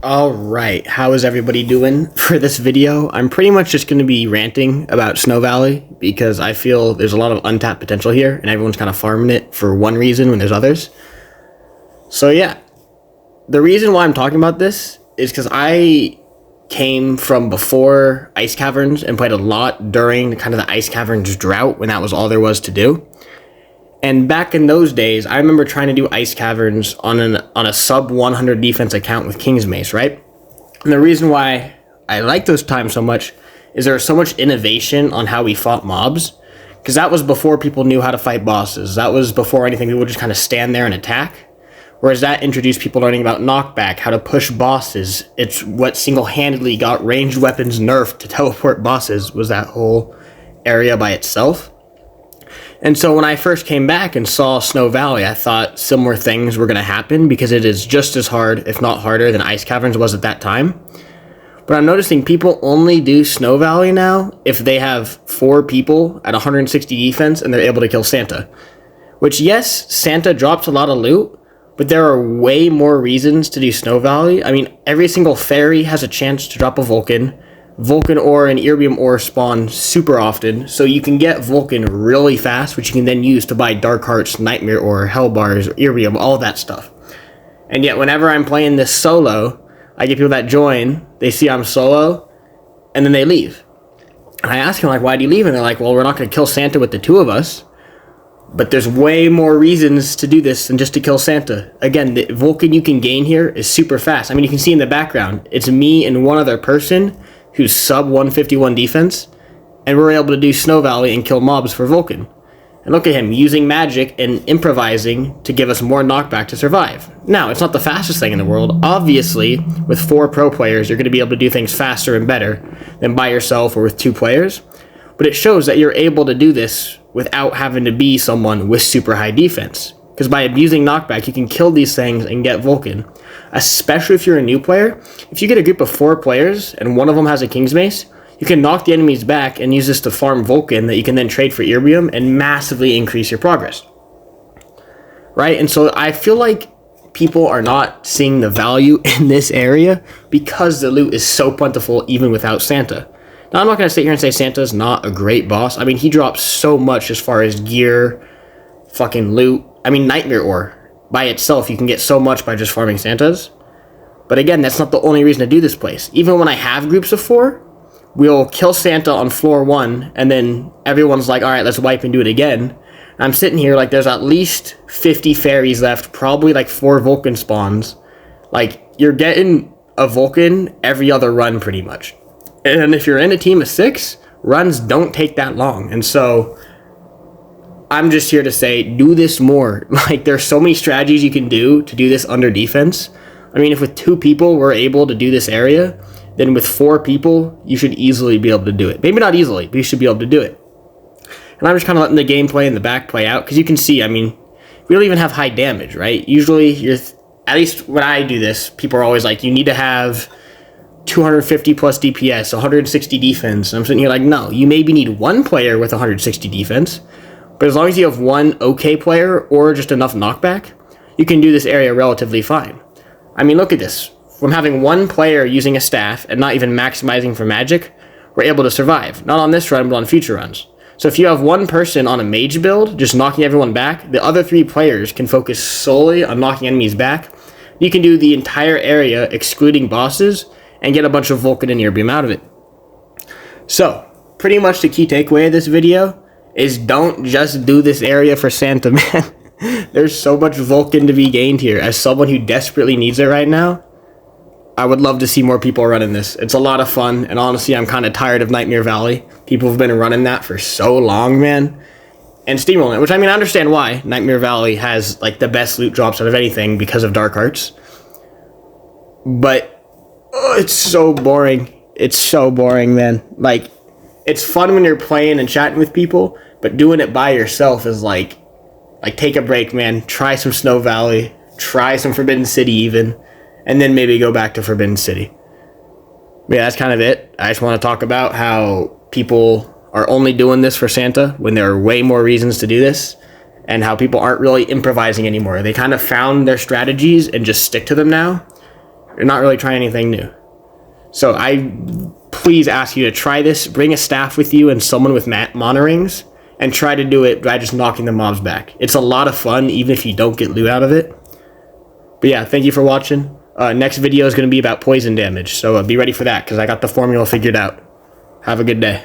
Alright, how is everybody doing for this video? I'm pretty much just going to be ranting about Snow Valley because I feel there's a lot of untapped potential here and everyone's kind of farming it for one reason when there's others. So yeah, the reason why I'm talking about this is because I came from before Ice Caverns and played a lot during kind of the Ice Caverns drought when that was all there was to do. And back in those days, I remember trying to do Ice Caverns on a sub 100 defense account with King's Mace, right? And the reason why I like those times so much is there was so much innovation on how we fought mobs, because that was before people knew how to fight bosses. That was before anything. People would just kind of stand there and attack. Whereas that introduced people learning about knockback, how to push bosses. It's what single-handedly got ranged weapons nerfed to teleport bosses, was that whole area by itself. And so when I first came back and saw Snow Valley, I thought similar things were going to happen because it is just as hard, if not harder, than Ice Caverns was at that time. But I'm noticing people only do Snow Valley now if they have 4 people at 160 defense and they're able to kill Santa. Which, yes, Santa drops a lot of loot, but there are way more reasons to do Snow Valley. I mean, every single fairy has a chance to drop a Vulcan. Vulcan ore and Erbium ore spawn super often, so you can get Vulcan really fast, which you can then use to buy Dark Hearts, Nightmare ore, Hell Bars, Erbium, all that stuff. And yet, whenever I'm playing this solo, I get people that join, they see I'm solo, and then they leave. And I ask them, like, why do you leave? And they're like, well, we're not going to kill Santa with the 2 of us. But there's way more reasons to do this than just to kill Santa. Again, the Vulcan you can gain here is super fast. I mean, you can see in the background, it's me and one other person who's sub 151 defense, and we're able to do Snow Valley and kill mobs for Vulcan. And look at him, using magic and improvising to give us more knockback to survive. Now, it's not the fastest thing in the world. Obviously, with 4 pro players, you're going to be able to do things faster and better than by yourself or with 2 players. But it shows that you're able to do this without having to be someone with super high defense. Because by abusing knockback, you can kill these things and get Vulcan. Especially if you're a new player. If you get a group of 4 players and one of them has a King's Mace, you can knock the enemies back and use this to farm Vulcan that you can then trade for Erbium and massively increase your progress. Right? And so I feel like people are not seeing the value in this area because the loot is so plentiful even without Santa. Now, I'm not going to sit here and say Santa's not a great boss. I mean, he drops so much as far as gear, fucking loot. I mean, Nightmare ore. By itself, you can get so much by just farming Santas. But again, that's not the only reason to do this place. Even when I have groups of 4, we'll kill Santa on floor 1, and then everyone's like, alright, let's wipe and do it again. And I'm sitting here like there's at least 50 fairies left, probably like 4 Vulcan spawns. Like, you're getting a Vulcan every other run pretty much. And if you're in a team of 6, runs don't take that long. And so I'm just here to say, do this more. Like, there's so many strategies you can do to do this under defense. I mean, if with 2 people we're able to do this area, then with 4 people, you should easily be able to do it. Maybe not easily, but you should be able to do it. And I'm just kind of letting the gameplay in the back play out, because you can see, I mean, we don't even have high damage, right? Usually, at least when I do this, people are always like, you need to have 250 plus DPS, 160 defense. And I'm sitting here like, no, you maybe need 1 player with 160 defense, but as long as you have 1 okay player or just enough knockback, you can do this area relatively fine. I mean, look at this. From having 1 player using a staff and not even maximizing for magic, we're able to survive. Not on this run, but on future runs. So if you have 1 person on a mage build, just knocking everyone back, the other 3 players can focus solely on knocking enemies back. You can do the entire area, excluding bosses, and get a bunch of Vulcan and Erbium out of it. So, pretty much the key takeaway of this video is don't just do this area for Santa, man. There's so much Vulcan to be gained here. As someone who desperately needs it right now, I would love to see more people running this. It's a lot of fun, and honestly, I'm kind of tired of Nightmare Valley. People have been running that for so long, man. And steamrolling it, which, I mean, I understand why. Nightmare Valley has, like, the best loot drops out of anything because of Dark Hearts. But, oh, it's so boring. It's so boring, man. Like, it's fun when you're playing and chatting with people, but doing it by yourself is like take a break, man. Try some Snow Valley, try some Forbidden City even, and then maybe go back to Forbidden City. But yeah, that's kind of it. I just want to talk about how people are only doing this for Santa when there are way more reasons to do this, and how people aren't really improvising anymore. They kind of found their strategies and just stick to them now. You're not really trying anything new. So I please ask you to try this. Bring a staff with you and someone with mana rings, and try to do it by just knocking the mobs back. It's a lot of fun, even if you don't get loot out of it. But yeah, thank you for watching. Next video is going to be about poison damage, so be ready for that, because I got the formula figured out. Have a good day.